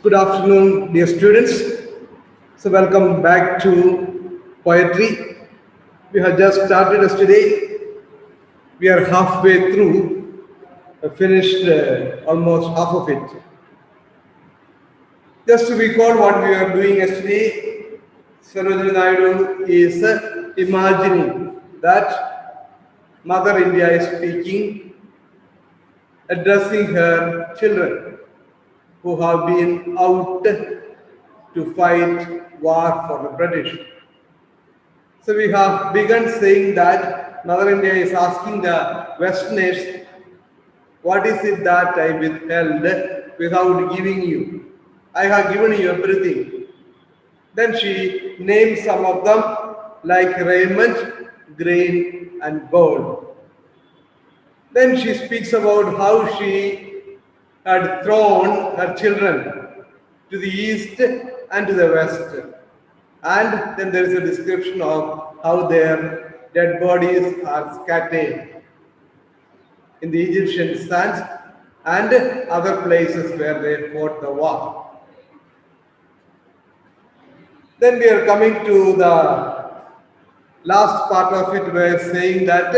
Good afternoon, dear students. So, welcome back to poetry. We have just started yesterday. We are halfway through, finished almost half of it. Just to recall what we are doing yesterday, Sarojini Naidu is imagining that Mother India is speaking, addressing her children who have been out to fight war for the British. So we have begun saying that Mother India is asking the Westerners, what is it that I withheld without giving you? I have given you everything. Then she names some of them like raiment, grain, and gold. Then she speaks about how she had thrown her children to the east and to the west. And then there is a description of how their dead bodies are scattered in the Egyptian sands and other places where they fought the war. Then we are coming to the last part of it, where saying that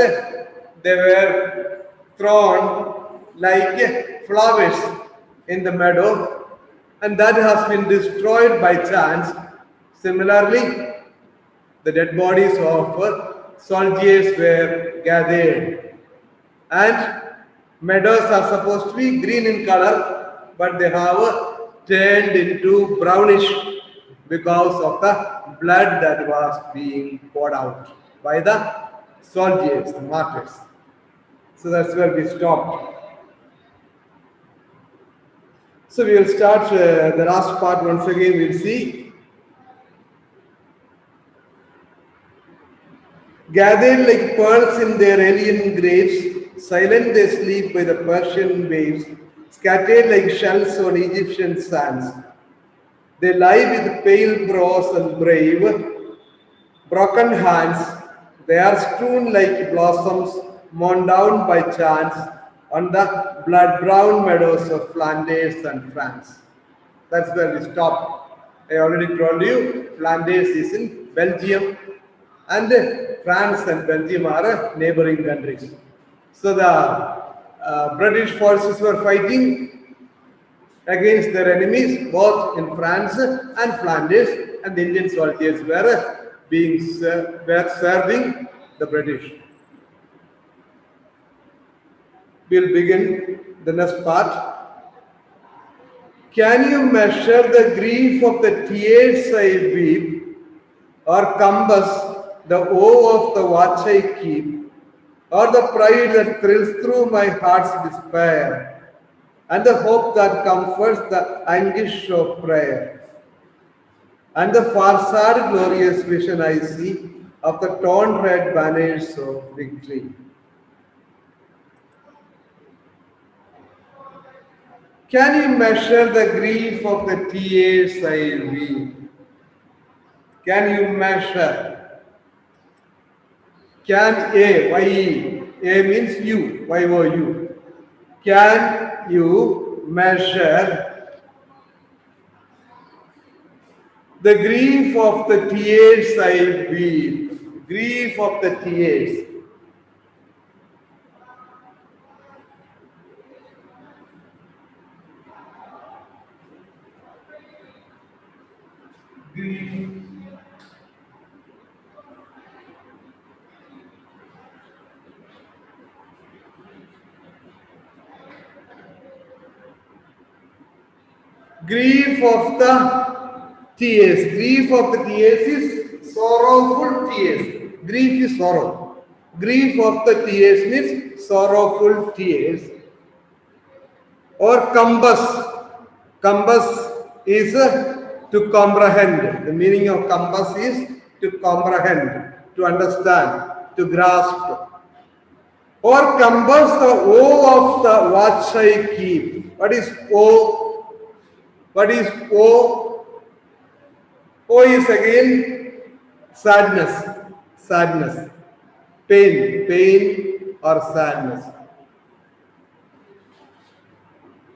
they were thrown like flowers in the meadow, and that has been destroyed by chance. Similarly, the dead bodies of soldiers were gathered, and meadows are supposed to be green in color, but they have turned into brownish because of the blood that was being poured out by the soldiers, the martyrs. So that's where we stopped. So we will start the last part once again. We'll see. Gathered like pearls in their alien graves, silent they sleep by the Persian waves, scattered like shells on Egyptian sands. They lie with pale brows and brave, broken hands. They are strewn like blossoms mown down by chance on the blood-brown meadows of Flanders and France. That's where we stopped. I already told you, Flanders is in Belgium, and France and Belgium are neighboring countries. So the British forces were fighting against their enemies both in France and Flanders, and the Indian soldiers were serving the British. We'll begin the next part. Can you measure the grief of the tears I weep, or compass the woe of the watch I keep, or the pride that thrills through my heart's despair, and the hope that comforts the anguish of prayer, and the far-sad glorious vision I see of the torn red banners of victory? Can you measure the grief of the tears I weep? Can you measure? Can A, Y-E, A means you, Y-O-U. Can you measure the grief of the tears I weep? Grief of the tears. Grief. Grief of the tears. Grief of the tears is sorrowful tears. Grief is sorrow. Grief of the tears means sorrowful tears. Or compass. Compass is to comprehend. The meaning of compass is to comprehend, to understand, to grasp. Or compass the woe of the watch I keep. What is woe? What is woe? Woe is again sadness, sadness, pain or sadness.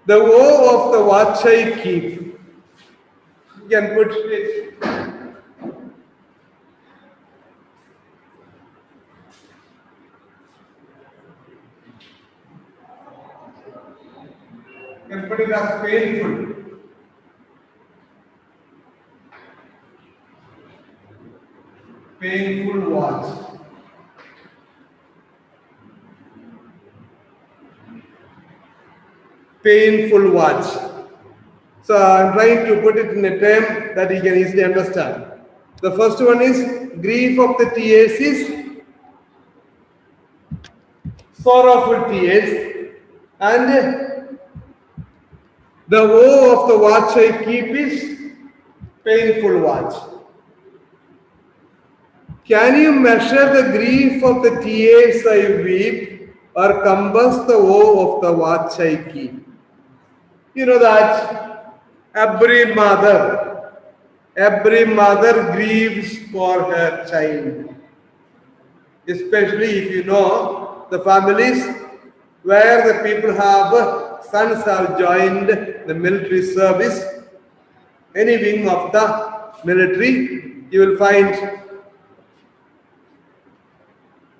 The woe of the watch I keep. can put it. You can put it as painful. Painful watch. Painful watch. So I'm trying to put it in a term that you can easily understand. The first one is grief of the tears is sorrowful tears, and the woe of the watch I keep is painful watch. Can you measure the grief of the tears I weep, or compass the woe of the watch I keep? You know that every mother grieves for her child. Especially if you know the families where the people have sons have joined the military service, any wing of the military, you will find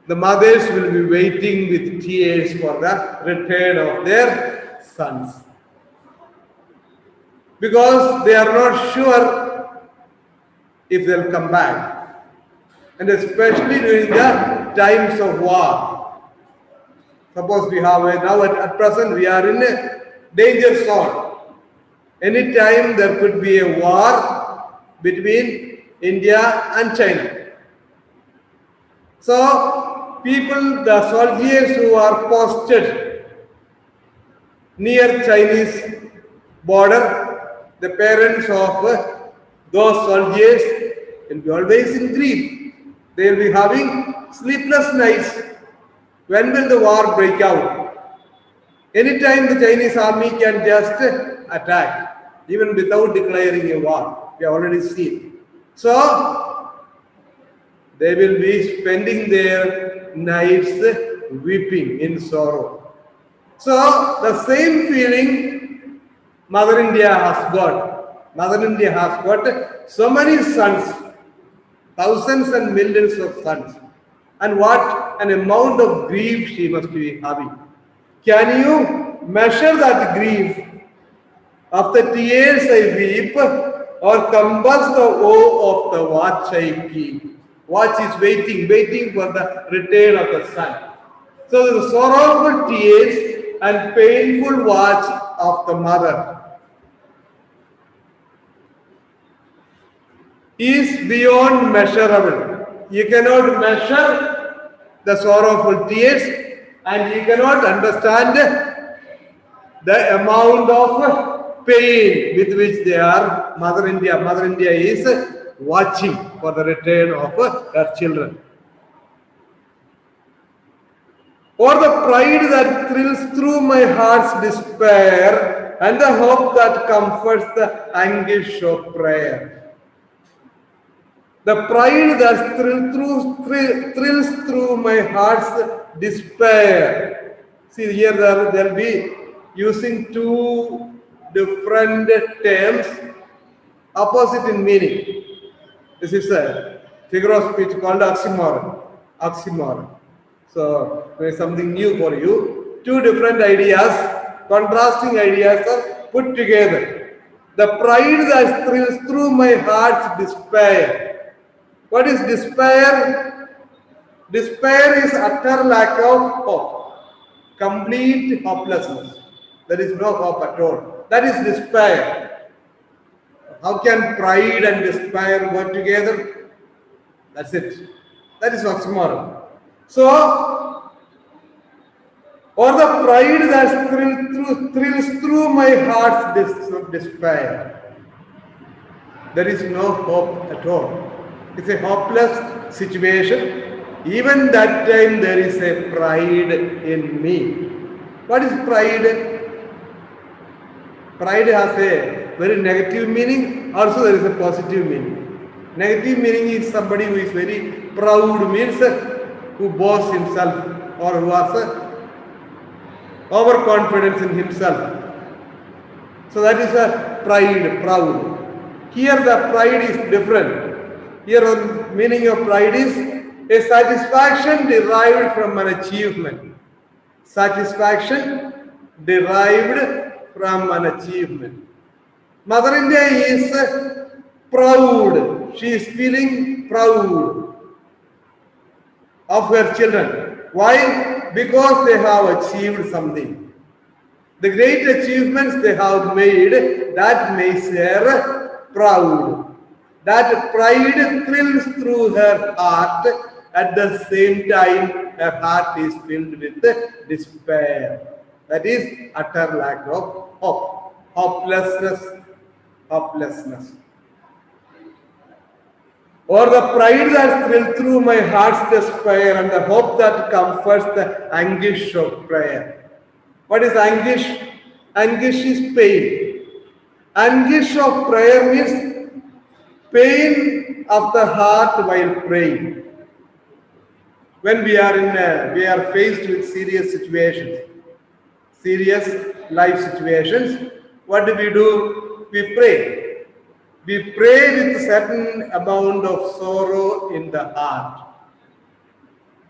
the mothers will be waiting with tears for the return of their sons. Because they are not sure if they'll come back. And especially during the times of war. Suppose we have now at present we are in a danger zone. Anytime there could be a war between India and China. So people, the soldiers who are posted near Chinese border, the parents of those soldiers will be always in grief. They will be having sleepless nights. When will the war break out? Anytime the Chinese army can just attack, even without declaring a war. We have already seen. So, they will be spending their nights weeping in sorrow. So, the same feeling Mother India has got. Mother India has got so many sons, thousands and millions of sons. And what an amount of grief she must be having. Can you measure that grief of the tears I weep, or compass the woe of the watch I keep? Watch is waiting for the return of the sun. So the sorrowful tears and painful watch of the mother is beyond measurable. You cannot measure the sorrowful tears, and you cannot understand the amount of pain with which they are. Mother India is watching for the return of her children. Or the pride that thrills through my heart's despair, and the hope that comforts the anguish of prayer. The pride that thrills through my heart's despair. See, here they'll be using two different terms, opposite in meaning. This is a figure of speech called oxymoron. So, there is something new for you. Two different ideas, contrasting ideas are put together. The pride that thrills through my heart's despair. What is despair? Despair is utter lack of hope, complete hopelessness. There is no hope at all. That is despair. How can pride and despair go together? That's it. That is oxymoron. So, or the pride that thrills through my heart's despair. There is no hope at all. It's a hopeless situation. Even that time there is a pride in me. What is pride? Pride has a very negative meaning. Also there is a positive meaning. Negative meaning is somebody who is very proud, means who boasts himself, or who has overconfidence in himself. So that is a pride, proud. Here the pride is different. Here the meaning of pride is a satisfaction derived from an achievement. Satisfaction derived from an achievement. Mother India is proud. She is feeling proud of her children. Why? Because they have achieved something. The great achievements they have made, that makes her proud. That pride thrills through her heart. At the same time, her heart is filled with despair. That is utter lack of hope. Hopelessness. Hopelessness. Or the pride that thrills through my heart's despair and the hope that comforts the anguish of prayer. What is anguish? Anguish is pain. Anguish of prayer means pain of the heart while praying. When we are faced with serious situations, serious life situations, what do? We pray. We pray with a certain amount of sorrow in the heart.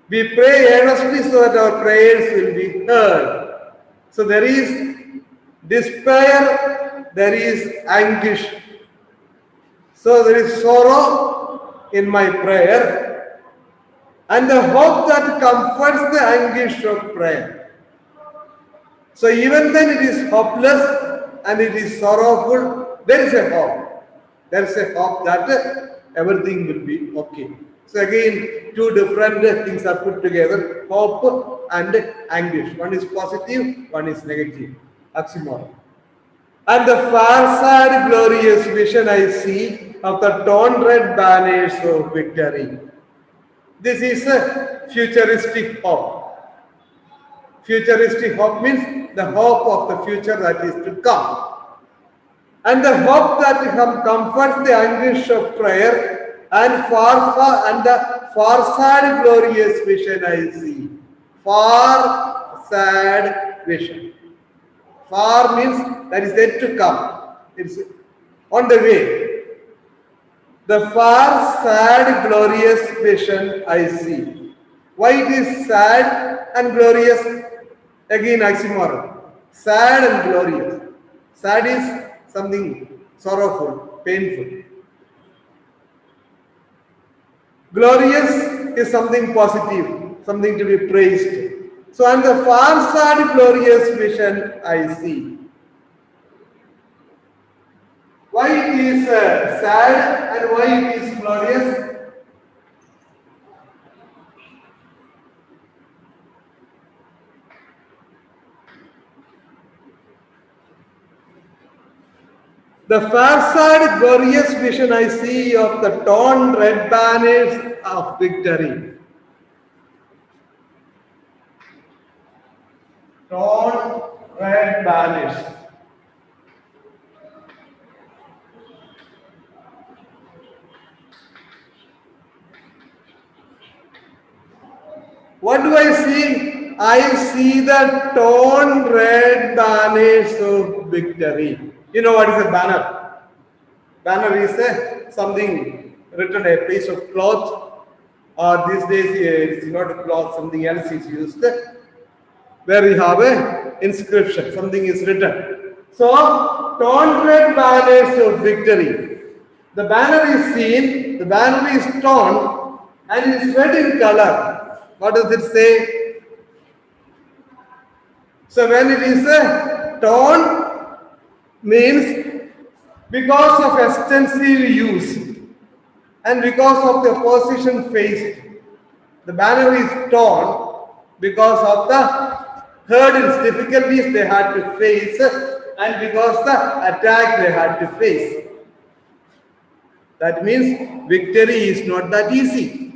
We pray earnestly so that our prayers will be heard. So there is despair, there is anguish. So there is sorrow in my prayer and the hope that comforts the anguish of prayer. So even then it is hopeless and it is sorrowful, there is a hope. There is a hope that everything will be okay. So again, two different things are put together, hope and anguish. One is positive, one is negative. Oxymoron. And the far sad glorious vision I see of the torn red banners of victory. This is a futuristic hope. Futuristic hope means the hope of the future that is to come. And the hope that comforts the anguish of prayer and the far sad glorious vision I see. Far sad vision. Far means that is yet to come. It's on the way. The far sad glorious vision I see. Why it is sad and glorious? Again oxymoron. Sad and glorious. Sad is something sorrowful, painful. Glorious is something positive, something to be praised. So, and the far sad glorious vision I see. Why it is sad and why it is glorious? The far side glorious vision I see of the torn red banners of victory. Torn red banners. What do I see? I see the torn red banners of victory. You know what is a banner? Banner is something written, a piece of cloth, or these days it's not a cloth, something else is used, where we have a inscription, something is written. So, torn red banners of victory. The banner is seen, the banner is torn, and it is red in color. What does it say? So, when it is torn, means because of extensive use and because of the opposition faced, the banner is torn because of the hurdles, difficulties they had to face and because the attack they had to face. That means victory is not that easy,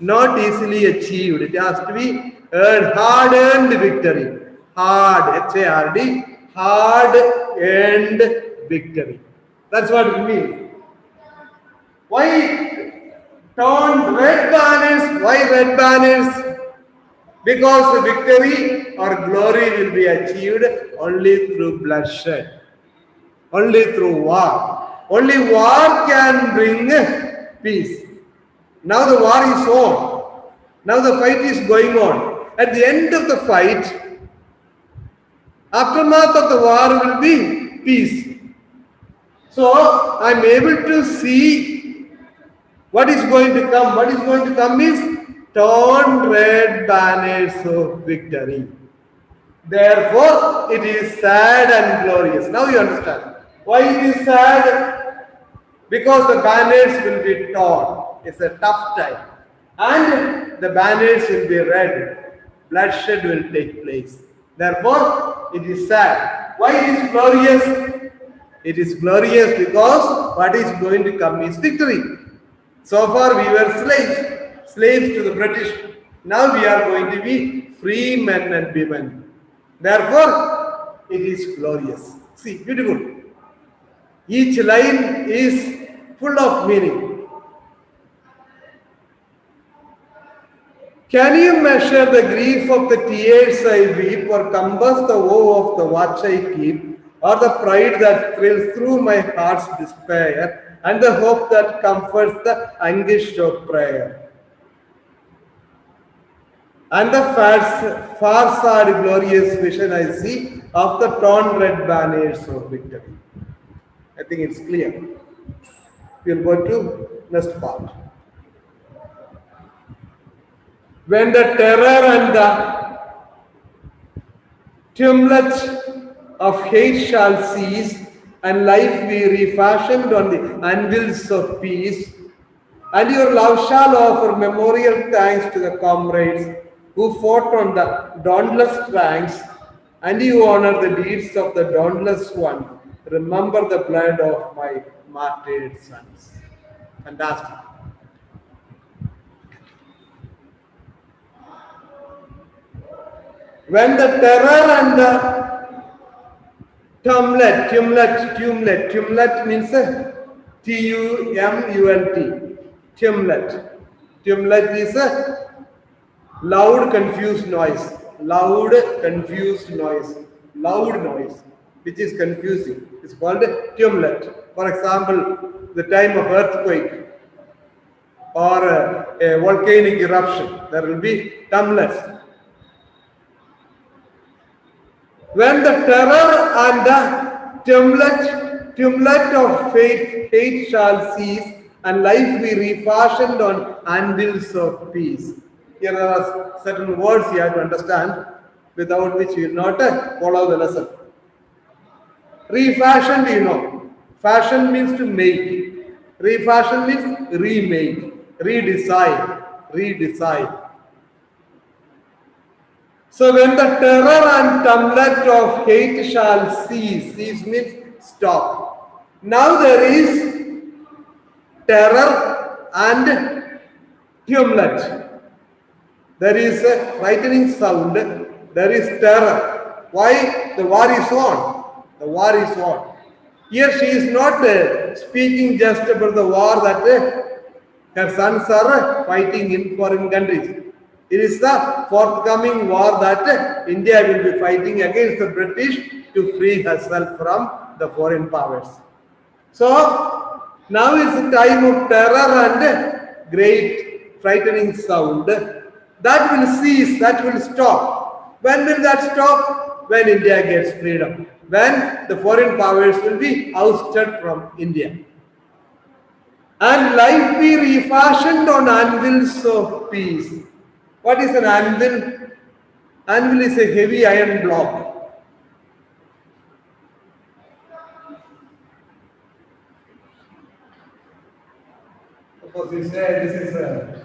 not easily achieved. It has to be hard-earned victory. Hard, H-A-R-D, hard-earned victory. That's what it means. Why torn red banners? Why red banners? Because the victory or glory will be achieved only through bloodshed, only through war. Only war can bring peace. Now the war is on. Now the fight is going on. At the end of the fight, aftermath of the war will be peace. So I am able to see what is going to come. What is going to come is torn red banners of victory. Therefore, it is sad and glorious. Now you understand. Why it is sad? Because the banners will be torn. It's a tough time. And the banners will be red. Bloodshed will take place. Therefore, it is sad. Why it is glorious? It is glorious because what is going to come is victory. So far we were slaves to the British. Now we are going to be free men and women. Therefore, it is glorious. See, beautiful. Each line is full of meaning. Can you measure the grief of the tears I weep, or compass the woe of the watch I keep, or the pride that thrills through my heart's despair, and the hope that comforts the anguish of prayer? And the far sad glorious vision I see of the torn red banners of victory. I think it's clear. We'll go to next part. When the terror and the tumult of hate shall cease, and life be refashioned on the anvils of peace, and your love shall offer memorial thanks to the comrades who fought on the dauntless ranks, and you honor the deeds of the dauntless one. Remember the blood of my martyred sons. Fantastic. When the terror and the tumult means T-U-M-U-L-T. Tumult is a loud, confused noise. Loud noise, which is confusing. It's called tumult. For example, the time of earthquake or a volcanic eruption, there will be tumults. When the terror and the tumult of hate shall cease, and life be refashioned on anvils of peace. Here are certain words you have to understand, without which you will not follow the lesson. Refashioned, you know. Fashion means to make. Refashion means remake, redesign. So when the terror and tumult of hate shall cease means stop. Now there is terror and tumult. There is a frightening sound. There is terror. Why? The war is on. The war is on. Here she is not speaking just about the war that her sons are fighting in foreign countries. It is the forthcoming war that India will be fighting against the British to free herself from the foreign powers. So now is the time of terror and great frightening sound. That will cease, that will stop. When will that stop? When India gets freedom. When the foreign powers will be ousted from India. And life be refashioned on anvils of peace. What is an anvil? Anvil is a heavy iron block. Suppose you say this is a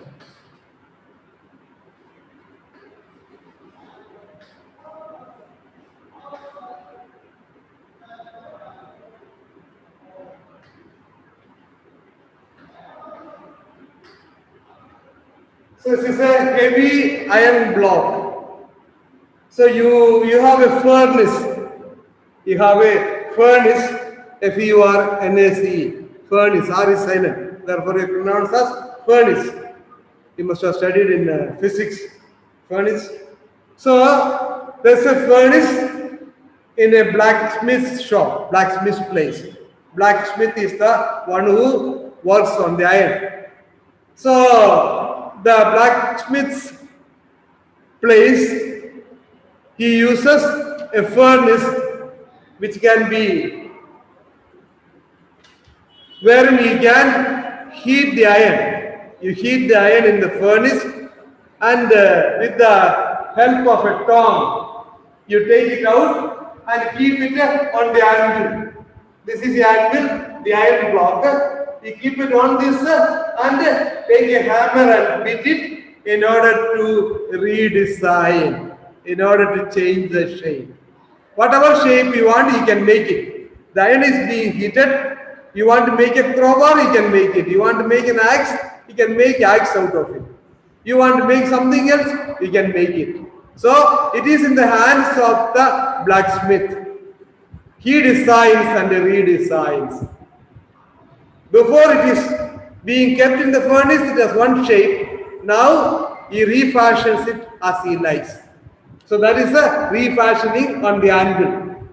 So this is a heavy iron block. So you have a furnace. You have a furnace, F-U-R-N-A-C-E. Furnace, R is silent. Therefore you pronounce as furnace. You must have studied in physics. Furnace. So there's a furnace in a blacksmith shop, blacksmith place. Blacksmith is the one who works on the iron. So the blacksmith's place, he uses a furnace which can be wherein he can heat the iron. You heat the iron in the furnace, and with the help of a tongue, you take it out and keep it on the anvil. This is the anvil, the iron block. You keep it on this and take a hammer and beat it in order to redesign, in order to change the shape. Whatever shape you want, you can make it. The iron is being heated. You want to make a crowbar, you can make it. You want to make an axe, you can make axe out of it. You want to make something else, you can make it. So it is in the hands of the blacksmith. He designs and redesigns. Before it is being kept in the furnace, it has one shape. Now he refashions it as he likes. So that is a refashioning on the anvil.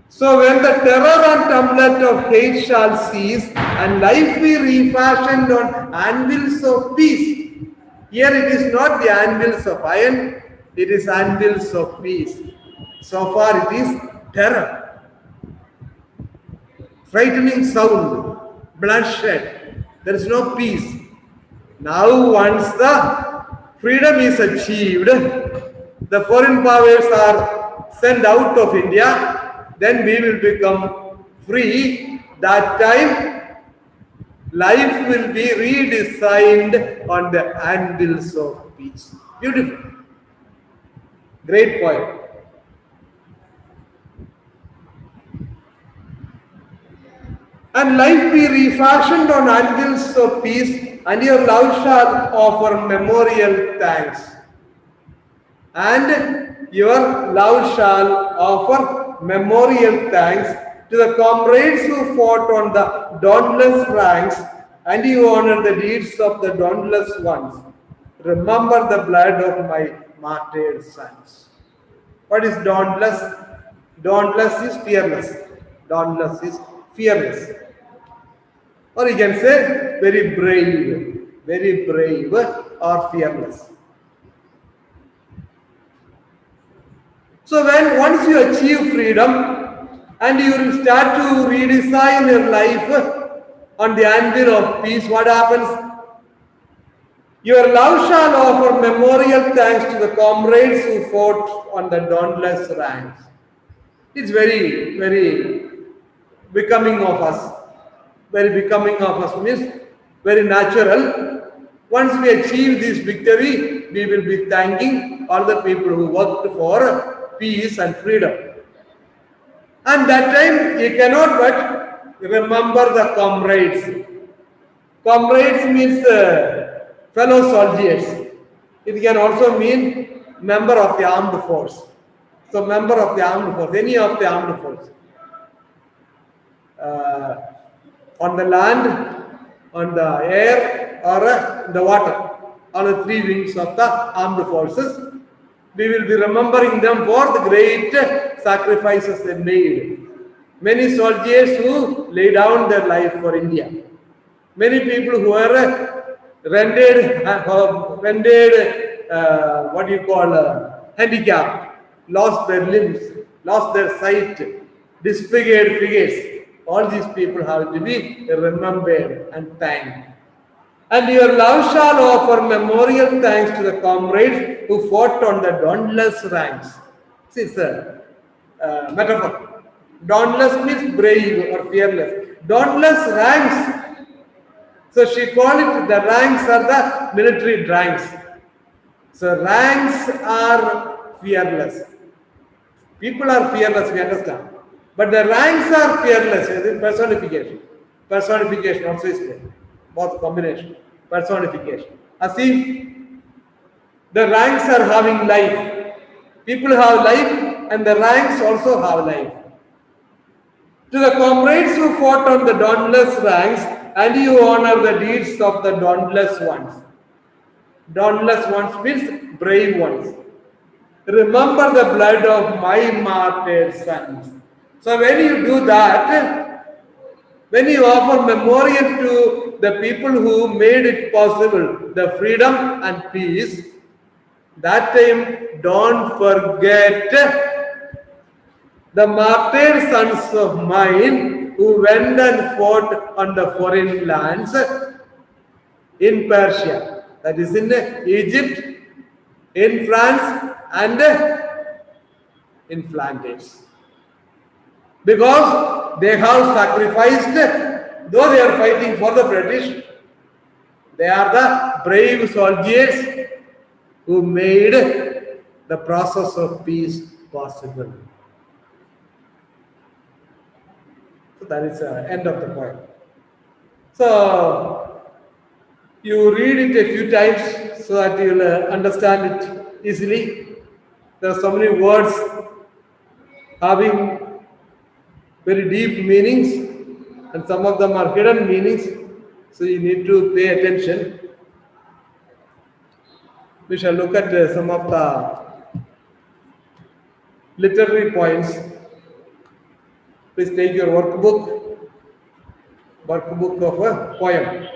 So when the terror and tumult of hate shall cease, and life be refashioned on anvils of peace. Here it is not the anvils of iron, it is anvils of peace. So far it is terror, frightening sound, bloodshed. There is no peace. Now once the freedom is achieved, the foreign powers are sent out of India, then we will become free. That time, life will be redesigned on the anvils of peace. Beautiful. Great poem. And life be refashioned on anvils of peace, and your love shall offer memorial thanks. And your love shall offer memorial thanks to the comrades who fought on the dauntless ranks, and you honor the deeds of the dauntless ones. Remember the blood of my martyred sons. What is dauntless? Dauntless is fearless. Dauntless is fearless. Or you can say very brave or fearless. So when once you achieve freedom and you start to redesign your life on the anvil of peace, what happens? Your love shall offer memorial thanks to the comrades who fought on the dauntless ranks. It's very becoming of us. Very becoming of us means very natural. Once we achieve this victory, we will be thanking all the people who worked for peace and freedom. And that time you cannot but remember the comrades. Comrades means fellow soldiers. It can also mean member of the armed force. So member of the armed force, any of the armed force. On the land, on the air, or the water. All the three wings of the armed forces. We will be remembering them for the great sacrifices they made. Many soldiers who laid down their life for India. Many people who were rendered handicapped, lost their limbs, lost their sight, disfigured figures. All these people have to be remembered and thanked. And your love shall offer memorial thanks to the comrades who fought on the dauntless ranks. It's a metaphor. Dauntless means brave or fearless. Dauntless ranks. So she called it, the ranks are the military ranks. So ranks are fearless. People are fearless, we understand. But the ranks are fearless. It is personification. Personification also is there. Both combination. Personification. As if the ranks are having life. People have life and the ranks also have life. To the comrades who fought on the dauntless ranks, and you honor the deeds of the dauntless ones. Dauntless ones means brave ones. Remember the blood of my martyred sons. So when you do that, When you offer memorial to the people who made it possible, the freedom and peace, that time don't forget the martyr sons of mine who went and fought on the foreign lands in Persia, that is in Egypt, in France, and in Flanders. Because they have sacrificed, though they are fighting for the British, they are the brave soldiers who made the process of peace possible. So that is the end of the poem. So you read it a few times so that you will understand it easily. There are so many words having very deep meanings, and some of them are hidden meanings, so you need to pay attention. We shall look at some of the literary points. Please take your workbook of a poem.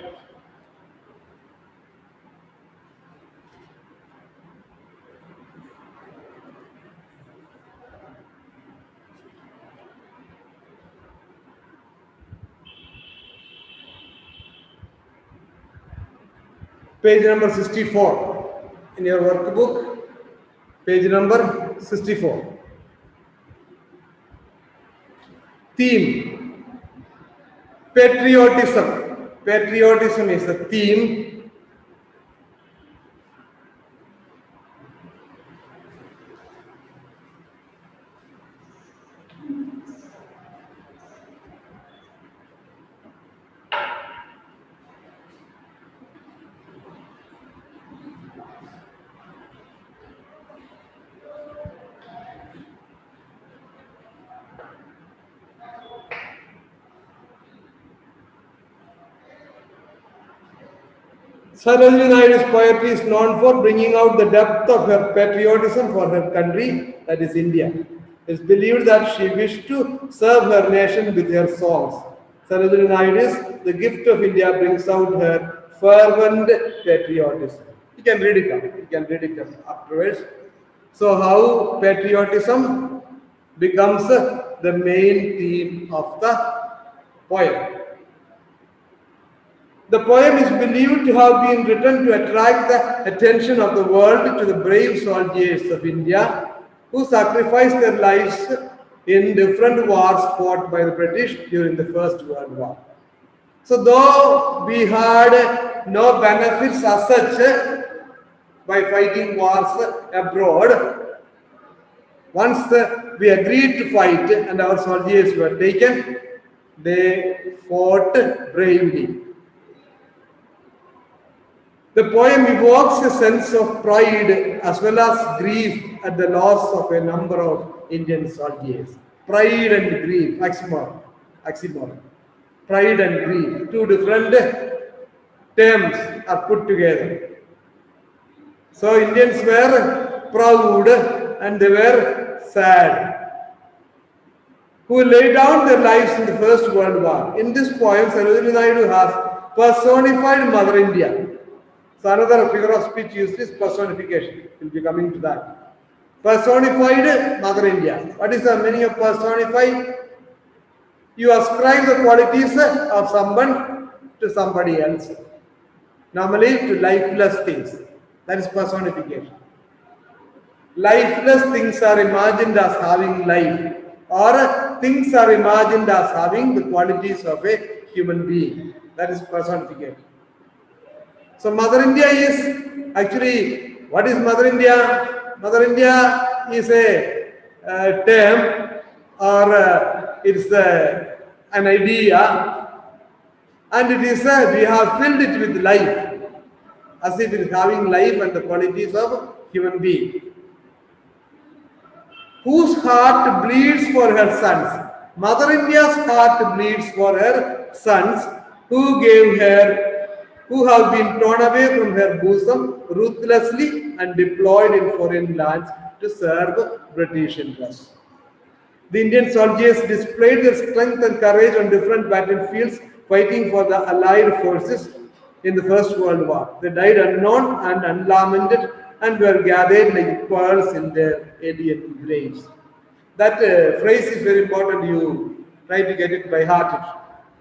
Page number 64 in your workbook, page number 64. Theme: patriotism. Patriotism is a theme. Sarojini Naidu's poetry is known for bringing out the depth of her patriotism for her country, that is India. It is believed that she wished to serve her nation with her songs. Sarojini Naidu's The Gift of India brings out her fervent patriotism. You can read it up. You can read it up afterwards. So how patriotism becomes the main theme of the poem. The poem is believed to have been written to attract the attention of the world to the brave soldiers of India who sacrificed their lives in different wars fought by the British during the First World War. So though we had no benefits as such by fighting wars abroad, once we agreed to fight and our soldiers were taken, they fought bravely. The poem evokes a sense of pride as well as grief at the loss of a number of Indian soldiers. Pride and grief, oxymoron. Pride and grief, two different terms are put together. So Indians were proud and they were sad, who laid down their lives in the First World War. In this poem, Sarojini Naidu has personified Mother India. So another figure of speech used is personification. We'll be coming to that. Personified Mother India. What is the meaning of personify? You ascribe the qualities of someone to somebody else. Normally to lifeless things. That is personification. Lifeless things are imagined as having life, or things are imagined as having the qualities of a human being. That is personification. So Mother India is actually, what is Mother India? Mother India is a term, or it's an idea, and it is we have filled it with life, as if it is having life and the qualities of human being. Whose heart bleeds for her sons. Mother India's heart bleeds for her sons who have been torn away from her bosom ruthlessly and deployed in foreign lands to serve British interests. The Indian soldiers displayed their strength and courage on different battlefields, fighting for the Allied forces in the First World War. They died unknown and unlamented and were gathered like pearls in their alien graves. That phrase is very important. You try to get it by heart.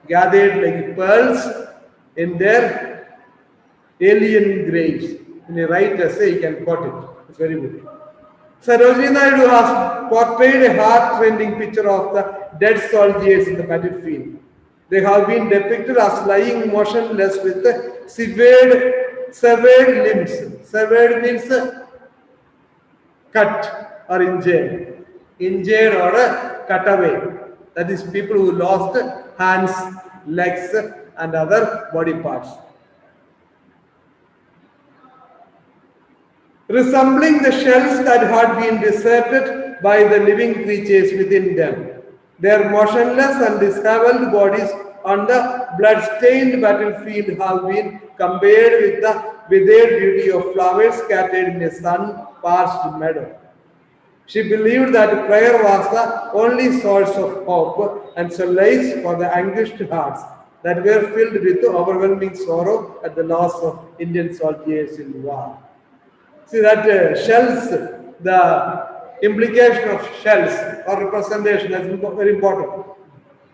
Gathered like pearls in their alien graves. When you write essay, you can quote it. It's very good. Sarojini Naidu has portrayed a heart-rending picture of the dead soldiers in the battlefield. They have been depicted as lying motionless with severed limbs. Severed means cut or injured. Injured or cut away. That is people who lost hands, legs and other body parts. Resembling the shells that had been deserted by the living creatures within them. Their motionless and disheveled bodies on the blood-stained battlefield have been compared with the withered beauty of flowers scattered in a sun-parched meadow. She believed that prayer was the only source of hope and solace for the anguished hearts that were filled with overwhelming sorrow at the loss of Indian soldiers in war. See that shells, the implication of shells or representation is very important.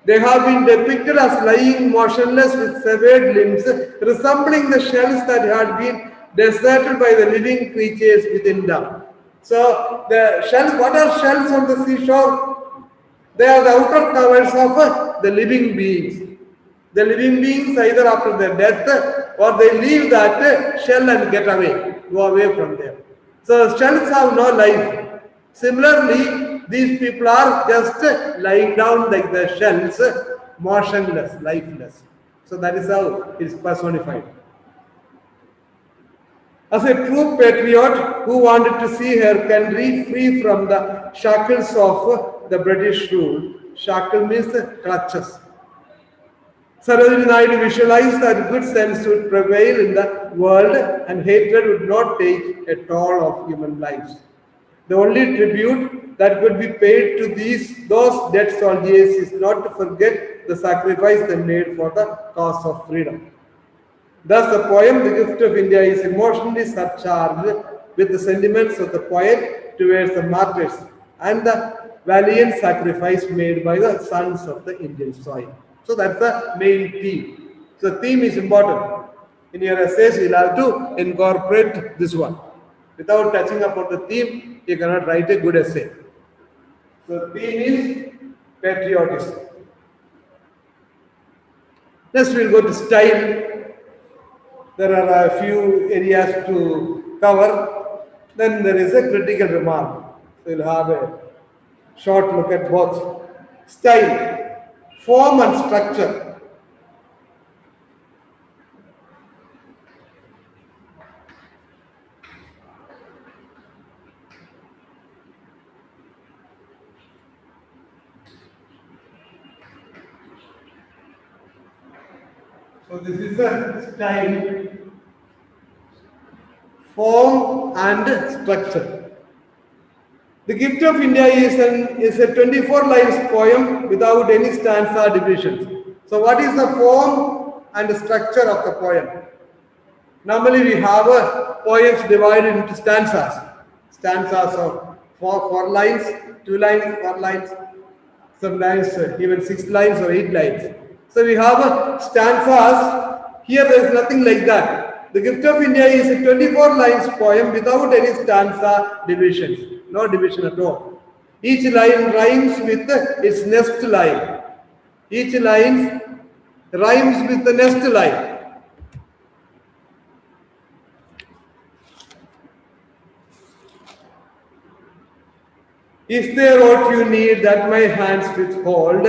They have been depicted as lying motionless with severed limbs, resembling the shells that had been deserted by the living creatures within them. So the shells, what are shells on the seashore? They are the outer covers of the living beings. The living beings either after their death or they leave that shell and get away, go away from there. So shells have no life. Similarly, these people are just lying down like the shells, motionless, lifeless. So that is how it is personified. As a true patriot who wanted to see her country free from the shackles of the British rule, shackle means clutches. Sarojini Naidu visualized that good sense would prevail in the world and hatred would not take a toll of human lives. The only tribute that could be paid to those dead soldiers is not to forget the sacrifice they made for the cause of freedom. Thus, the poem The Gift of India is emotionally surcharged with the sentiments of the poet towards the martyrs and the valiant sacrifice made by the sons of the Indian soil. So that's the main theme. So theme is important. In your essays, you'll have to incorporate this one. Without touching upon the theme, you cannot write a good essay. So theme is patriotism. Next we'll go to style. There are a few areas to cover. Then there is a critical remark. So we'll have a short look at both. Style, form and structure. So this is a style, form and structure. The Gift of India is a 24 lines poem without any stanza divisions. So what is the form and the structure of the poem? Normally we have poems divided into stanzas. Stanzas of four lines, 2 lines, 4 lines, sometimes even 6 lines or 8 lines. So we have stanzas. Here there is nothing like that. The Gift of India is a 24 lines poem without any stanza divisions. No division at all. Each line rhymes with its next line. Each line rhymes with the next line. Is there aught you need that my hands withhold?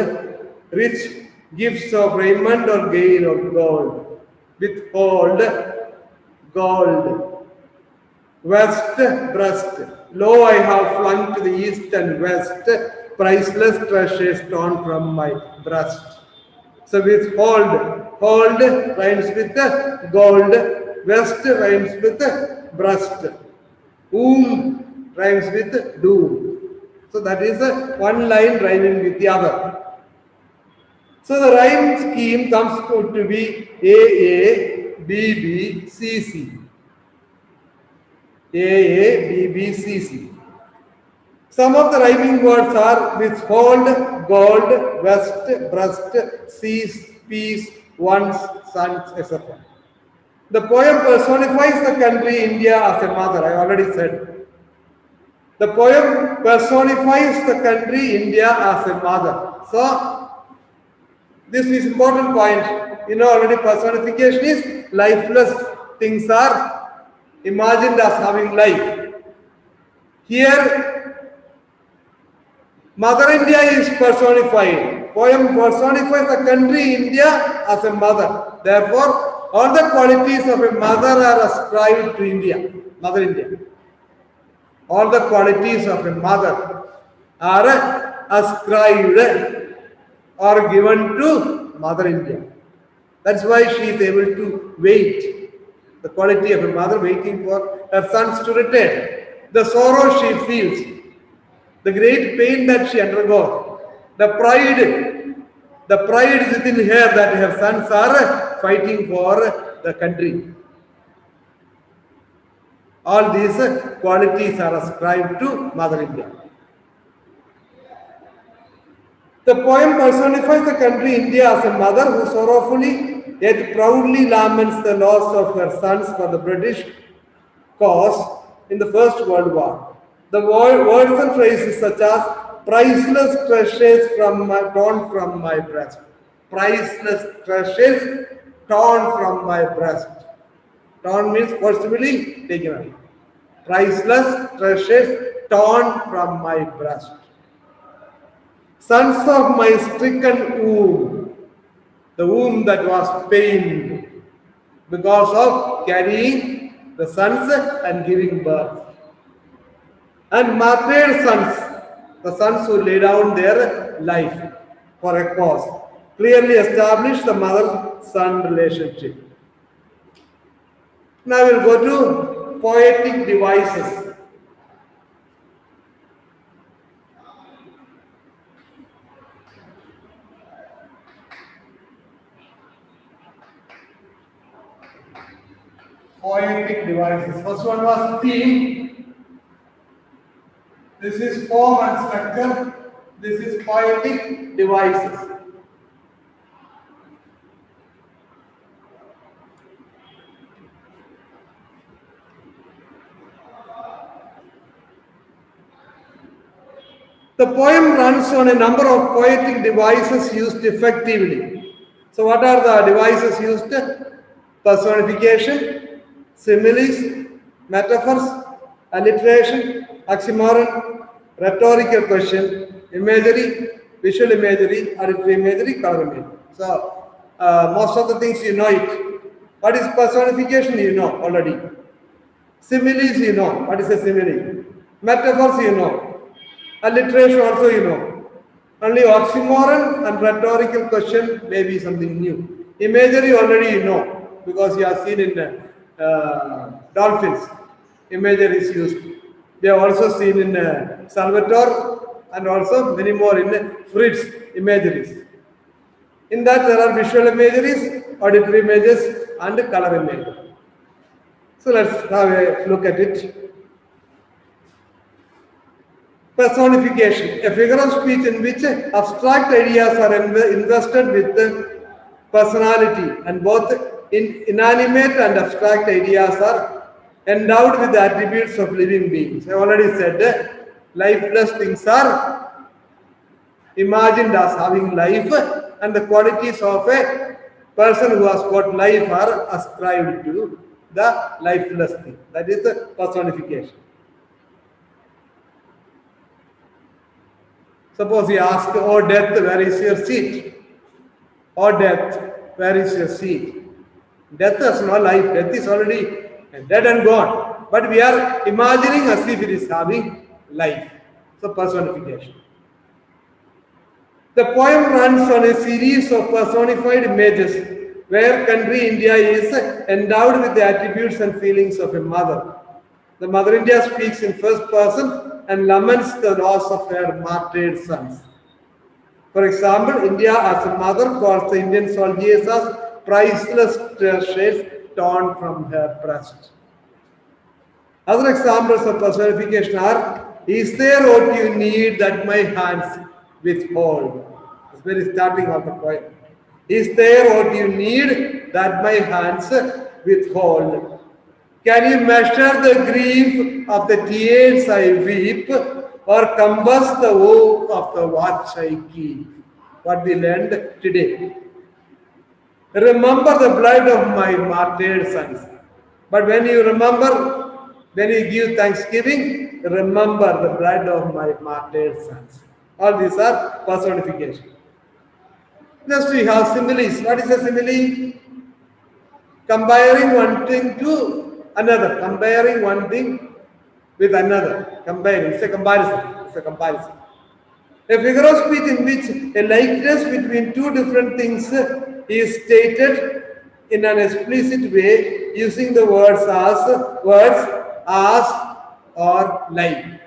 Rich gifts of raiment or gain of gold. Withhold gold. West breast. Lo, I have flung to the east and west priceless treasures torn from my breast. So withhold. Hold rhymes with gold. West rhymes with breast. Rhymes with doom. So that is one line rhyming with the other. So the rhyme scheme comes to be A, B, B, C, C. A, B, B, C, C. Some of the rhyming words are withhold, gold, west, breast, cease, peace, once, sons, etc. The poem personifies the country India as a mother, I already said. The poem personifies the country India as a mother. So, this is important point. You know already personification is lifeless things are imagined as having life. Here, Mother India is personified. Poem personifies the country India as a mother. Therefore, all the qualities of a mother are ascribed to India, Mother India. All the qualities of a mother are ascribed or given to Mother India. That's why she is able to wait. The quality of a mother waiting for her sons to return. The sorrow she feels, the great pain that she undergoes, the pride is within her that her sons are fighting for the country. All these qualities are ascribed to Mother India. The poem personifies the country India as a mother who sorrowfully yet proudly laments the loss of her sons for the British cause in the First World War. The words and phrases such as priceless treasures torn from my breast. Priceless treasures torn from my breast. Torn means forcibly taken away. Priceless treasures torn from my breast. Sons of my stricken womb, the womb that was pained because of carrying the sons and giving birth. And martyred sons, the sons who lay down their life for a cause, clearly establish the mother-son relationship. Now we'll go to poetic devices. Poetic devices. First one was theme. This is form and structure. This is poetic devices. The poem runs on a number of poetic devices used effectively. So what are the devices used? Personification, similes, metaphors, alliteration, oxymoron, rhetorical question, imagery, visual imagery, auditory imagery, color imagery. So most of the things you know it. What is personification? You know already. Similes you know. What is a simile? Metaphors you know. Alliteration also you know. Only oxymoron and rhetorical question may be something new. Imagery already you know because you have seen in dolphins. Imagery is used. We have also seen in Salvatore and also many more in Fritz imageries. In that there are visual imageries, auditory images and color images. So let's have a look at it. Personification, a figure of speech in which abstract ideas are invested with personality, and both inanimate and abstract ideas are endowed with the attributes of living beings. I already said lifeless things are imagined as having life, and the qualities of a person who has got life are ascribed to the lifeless thing. That is the personification. Suppose you ask, "Oh death, where is your seat? Oh death, where is your seat?" Death has no life. Death is already dead and gone. But we are imagining as if it is having life. So personification. The poem runs on a series of personified images where country India is endowed with the attributes and feelings of a mother. The Mother India speaks in first person and laments the loss of her martyred sons. For example, India as a mother calls the Indian soldiers as priceless treasures torn from her breast. Other examples of personification are, is there what you need that my hands withhold? It's very starting of the poem. Is there what you need that my hands withhold? Can you measure the grief of the tears I weep, or compass the woe of the watch I keep? What we learned today. Remember the blood of my martyred sons. But when you remember, when you give thanksgiving, remember the blood of my martyred sons. All these are personification. Next we have similes. What is a simile? Comparing one thing to another. Comparing one thing with another. Comparing. It's a comparison. It's a comparison. A figure of speech in which a likeness between two different things is stated in an explicit way using the words as or like.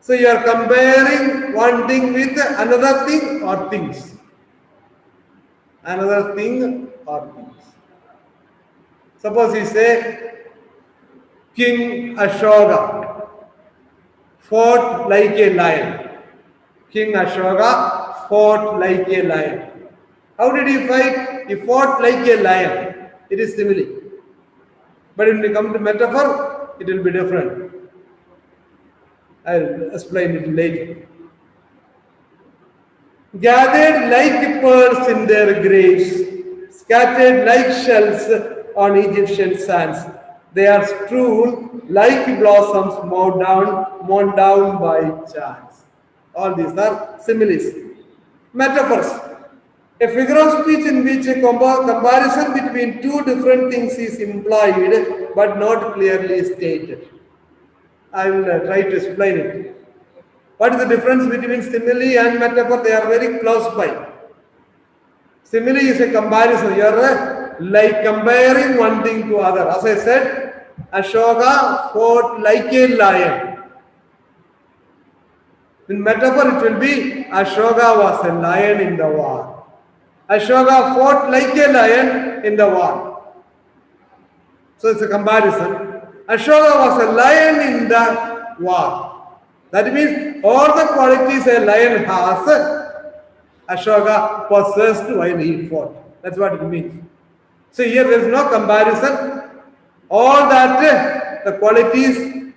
So you are comparing one thing with another thing or things. Another thing or things. Suppose you say King Ashoka fought like a lion. King Ashoka fought like a lion. How did he fight? He fought like a lion. It is simile. But when we come to metaphor, it will be different. I'll explain it later. Gathered like pearls in their graves, scattered like shells on Egyptian sands. They are strewn like blossoms mown down by chance. All these are similes. Metaphors. A figure of speech in which a comparison between two different things is implied but not clearly stated. I will try to explain it. What is the difference between simile and metaphor? They are very close by. Simile is a comparison. You are like comparing one thing to other. As I said, Ashoka fought like a lion. In metaphor, it will be Ashoka was a lion in the war. Ashoka fought like a lion in the war. So it's a comparison. Ashoka was a lion in the war. That means all the qualities a lion has, Ashoka possessed while he fought. That's what it means. So here there is no comparison. All that the qualities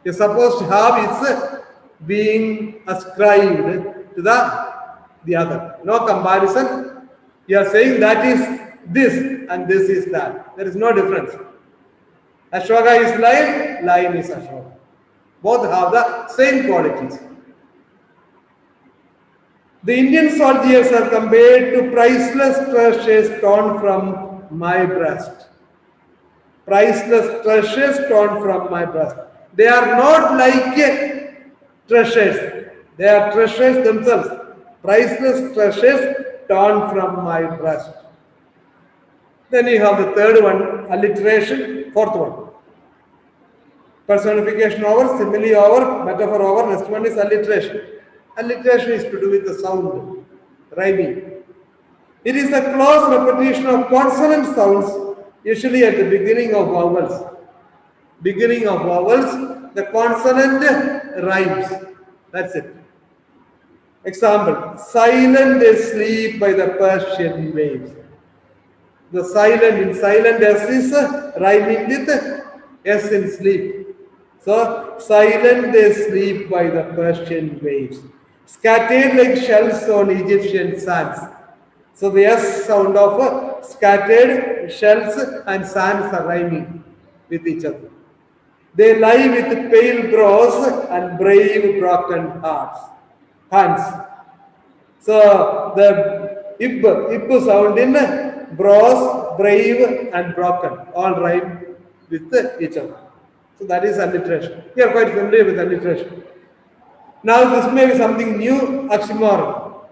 you're supposed to have is being ascribed to the other. No comparison. You are saying that is this and this is that. There is no difference. Ashoka is lion, lion is Ashoka. Both have the same qualities. The Indian soldiers are compared to priceless treasures torn from my breast. Priceless treasures torn from my breast. They are not like treasures. They are treasures themselves. Priceless treasures torn from my breast. Then you have the third one, alliteration, fourth one. Personification over, simile over, metaphor over, next one is alliteration. Alliteration is to do with the sound, rhyming. It is the close repetition of consonant sounds, usually at the beginning of vowels. Beginning of vowels, the consonant rhymes. That's it. Example, silent sleep by the Persian waves. The silent in silent S is rhyming with S in sleep. So, silent sleep by the Persian waves. Scattered like shells on Egyptian sands. So, the S sound of scattered shells and sands are rhyming with each other. They lie with pale brows and brave broken hands. So, the ib sound in brows, brave and broken all rhyme with each other. So that is alliteration. We are quite familiar with alliteration. Now this may be something new, oxymoron.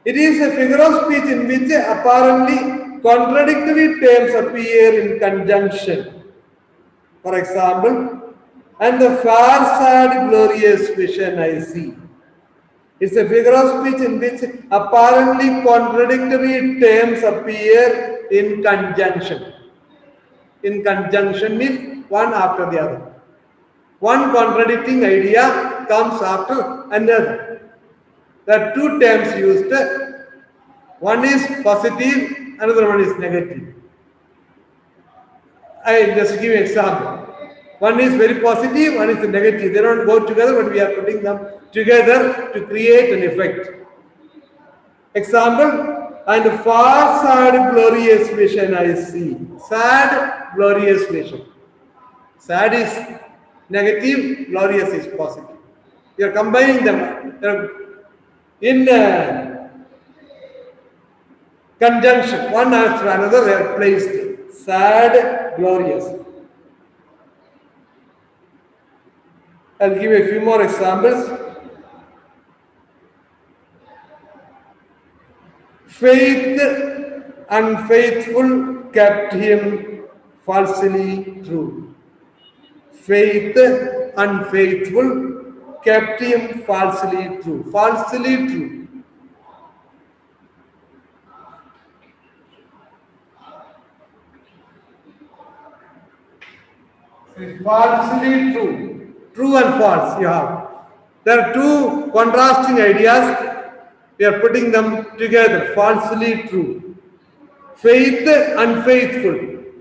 It is a figure of speech in which apparently contradictory terms appear in conjunction. For example, and the far sad glorious vision I see. It's a figure of speech in which apparently contradictory terms appear in conjunction. In conjunction means one after the other. One contradicting idea comes after another. There are two terms used. One is positive, another one is negative. I just give you an example. One is very positive, one is negative. They don't go together, but we are putting them together to create an effect. Example, and far sad glorious vision I see. Sad, glorious vision. Sad is negative, glorious is positive. You are combining them in conjunction. One after another, they are placed. Sad, glorious. I'll give a few more examples. Faith unfaithful kept him falsely true. Faith unfaithful kept him falsely true. Falsely true. Falsely true. True and false you have. There are two contrasting ideas. We are putting them together. Falsely true. Faith, unfaithful.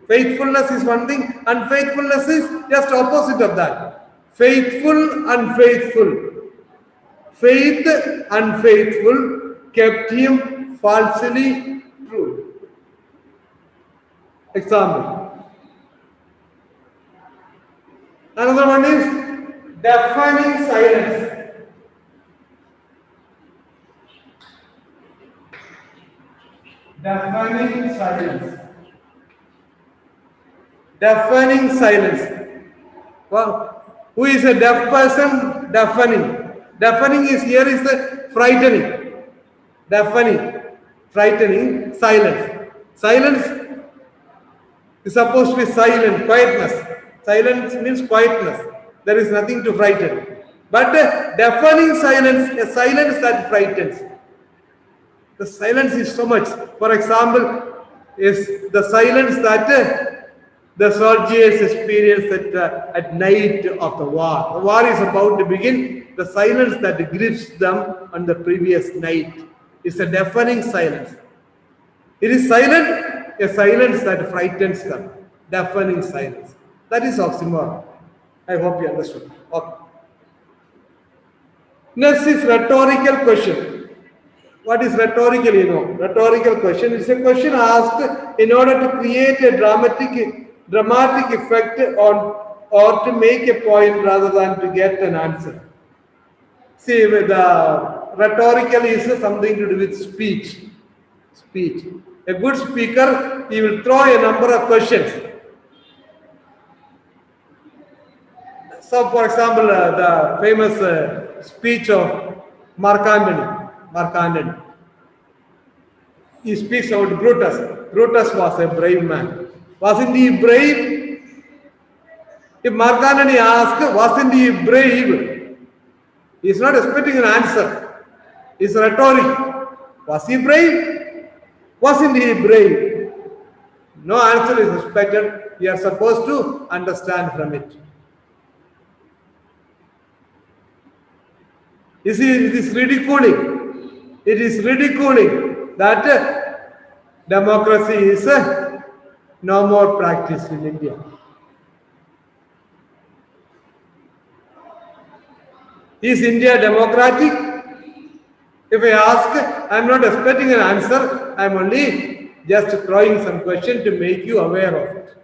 Faithfulness is one thing. Unfaithfulness is just opposite of that. Faithful, unfaithful. Faith, unfaithful kept him falsely true. Example. Another one is deafening silence. Deafening silence. Deafening silence. Wow. Who is a deaf person? Deafening. Deafening is here is the frightening. Deafening. Frightening. Silence. Silence is supposed to be silent, quietness. Silence means quietness. There is nothing to frighten. But deafening silence, a silence that frightens. The silence is so much. For example, is the silence that the soldiers experience at night of the war. The war is about to begin. The silence that grips them on the previous night is a deafening silence. It is silent, a silence that frightens them. Deafening silence. That is oxymoron. I hope you understood. Okay. Next is rhetorical question. What is rhetorical, you know? Rhetorical question is a question asked in order to create a dramatic effect on or to make a point rather than to get an answer. See, with rhetorical is something to do with speech. Speech. A good speaker, he will throw a number of questions. So, for example, the famous speech of Mark Antony. He speaks about Brutus. Brutus was a brave man. Wasn't he brave? If Mark Antony asked, wasn't he brave? He is not expecting an answer. It's rhetoric. Was he brave? Wasn't he brave? No answer is expected. We are supposed to understand from it. You see, it is ridiculing. It is ridiculing that democracy is no more practiced in India. Is India democratic? If I ask, I am not expecting an answer. I am only just throwing some question to make you aware of it.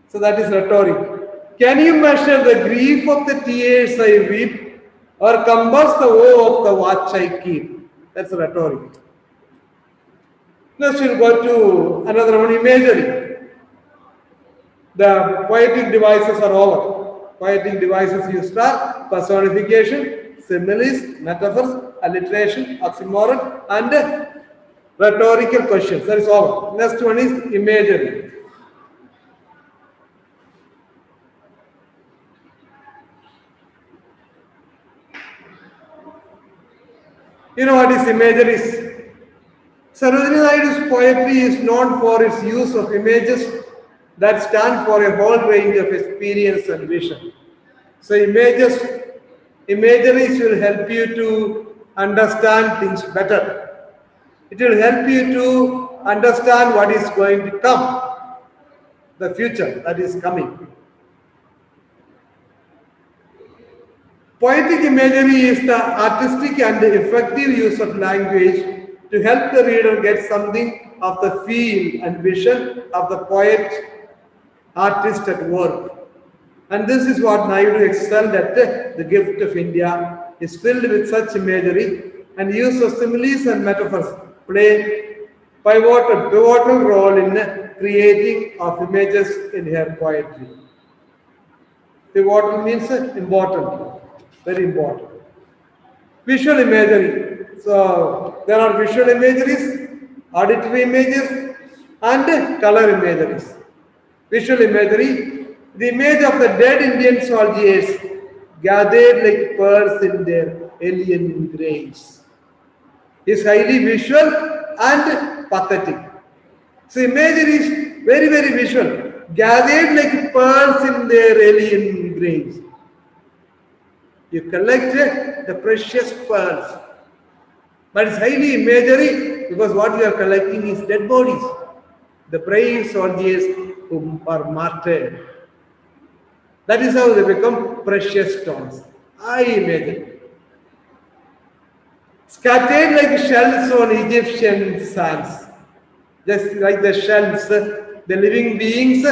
So that is rhetoric. Can you measure the grief of the tears I weep, or compass the woe of the watch I keep? That's rhetoric. Next we'll go to another one, imagery. The poetic devices are over. Poetic devices you start, personification, similes, metaphors, alliteration, oxymoron, and rhetorical questions. That is over. Next one is imagery. You know what is imageries? Sarojini Naidu's poetry is known for its use of images that stand for a whole range of experience and vision. So imageries will help you to understand things better. It will help you to understand what is going to come, the future that is coming. Poetic imagery is the artistic and effective use of language to help the reader get something of the feel and vision of the poet, artist at work. And this is what Naidu excelled at. The gift of India is filled with such imagery, and use of similes and metaphors play pivotal role in creating of images in her poetry. Pivotal means important, very important. Visual imagery. So there are visual imageries, auditory images, and color imageries. Visual imagery, the image of the dead Indian soldiers gathered like pearls in their alien graves is highly visual and pathetic. So imagery is very, very visual, gathered like pearls in their alien graves. You collect the precious pearls, but it's highly imagery because what you are collecting is dead bodies, the brave soldiers who are martyred. That is how they become precious stones. I imagine. Scattered like shells on Egyptian sands. Just like the shells, the living beings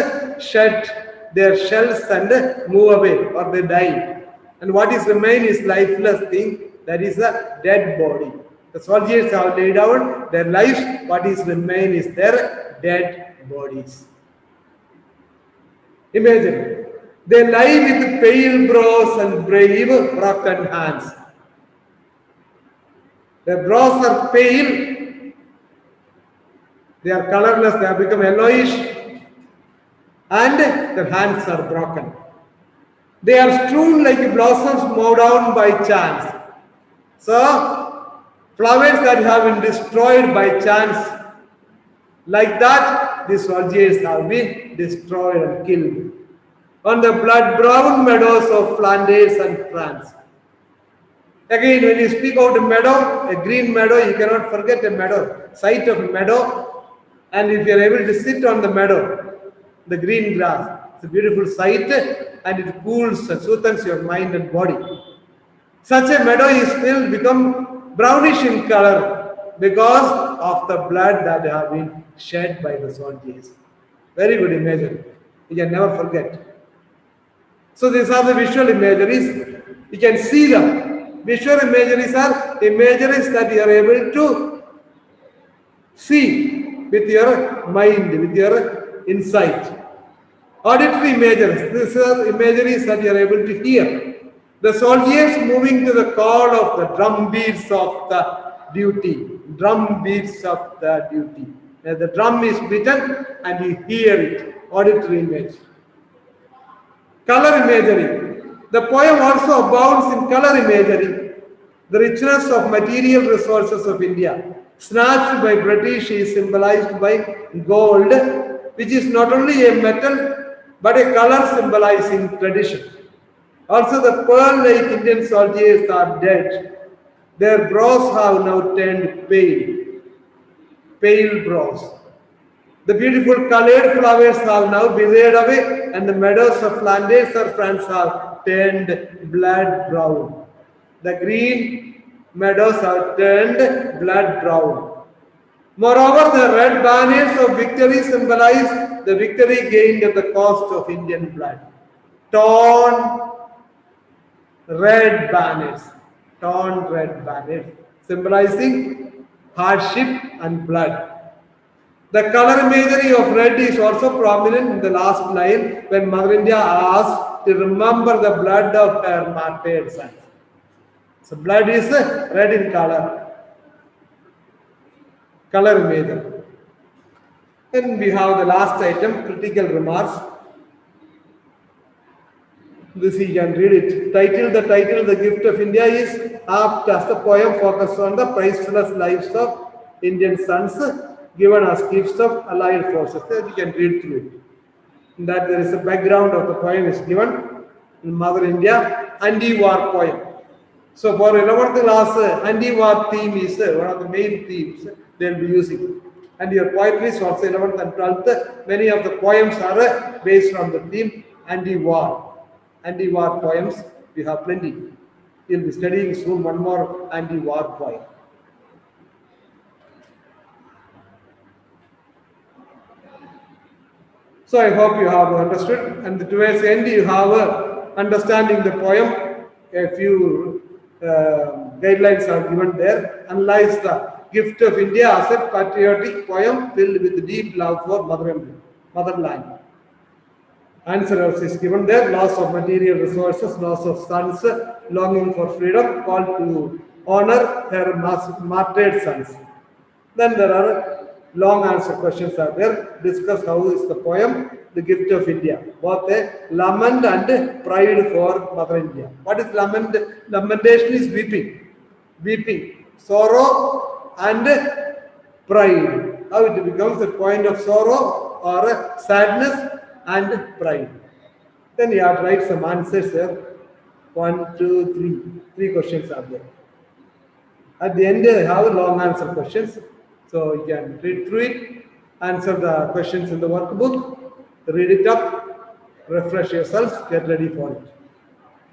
shed their shells and move away or they die. And what is remain is lifeless thing, that is a dead body. The soldiers have laid down their lives, what is remain is their dead bodies. Imagine, they lie with pale brows and brave broken hands. Their brows are pale, they are colorless, they have become yellowish, and their hands are broken. They are strewn like blossoms mowed down by chance. So, flowers that have been destroyed by chance, like that, the soldiers have been destroyed and killed on the blood-brown meadows of Flanders and France. Again, when you speak of a meadow, a green meadow, you cannot forget a meadow, sight of a meadow. And if you are able to sit on the meadow, the green grass, it's a beautiful sight and it cools and soothes your mind and body. Such a meadow is still become brownish in color because of the blood that have been shed by the soldiers. Very good imagery. You can never forget. So these are the visual imageries. You can see them. Visual imageries are imageries that you are able to see with your mind, with your insight. Auditory imageries. These are imageries that you are able to hear. The soldiers moving to the call of the drum beats of the duty. Drum beats of the duty. The drum is beaten and you hear it. Auditory image. Color imagery. The poem also abounds in color imagery. The richness of material resources of India, snatched by British, is symbolized by gold, which is not only a metal but a color symbolizing tradition. Also, the pearl-like Indian soldiers are dead. Their brows have now turned pale, pale brows. The beautiful colored flowers have now withered away, and the meadows of Flanders or France have turned blood brown. The green meadows have turned blood brown. Moreover, the red banners of victory symbolize the victory gained at the cost of Indian blood. Torn red banners, symbolizing hardship and blood. The color imagery of red is also prominent in the last line when Mother India asks to remember the blood of her martyred sons. So blood is red in color. Color imagery. Then we have the last item, critical remarks. This you can read it. The title, The Gift of India is apt as the poem focuses on the priceless lives of Indian sons given as gifts of allied forces. There you can read through it. In that there is a background of the poem is given in Mother India, anti-war poem. So for 11th class, anti-war theme is one of the main themes they will be using. And your poetry is also 11th and 12th. Many of the poems are based on the theme anti-war. Anti-war poems, we have plenty. You'll be studying soon one more anti-war poem. So I hope you have understood, and towards the end you have understanding the poem. A few guidelines are given there. Analyze the gift of India as a patriotic poem filled with deep love for motherland. Answer also is given there. Loss of material resources, loss of sons, longing for freedom, call to honor her martyred sons. Then there are long answer questions are there. Discuss how is the poem, The Gift of India. Both a lament and pride for Mother India. What is lament? Lamentation is weeping. Weeping. Sorrow and pride. How it becomes a point of sorrow or a sadness and pride. Then you have to write some answers here. 1, 2, 3. 3 questions are there. At the end, I have long answer questions. So you can read through it, answer the questions in the workbook, read it up, refresh yourselves, get ready for it.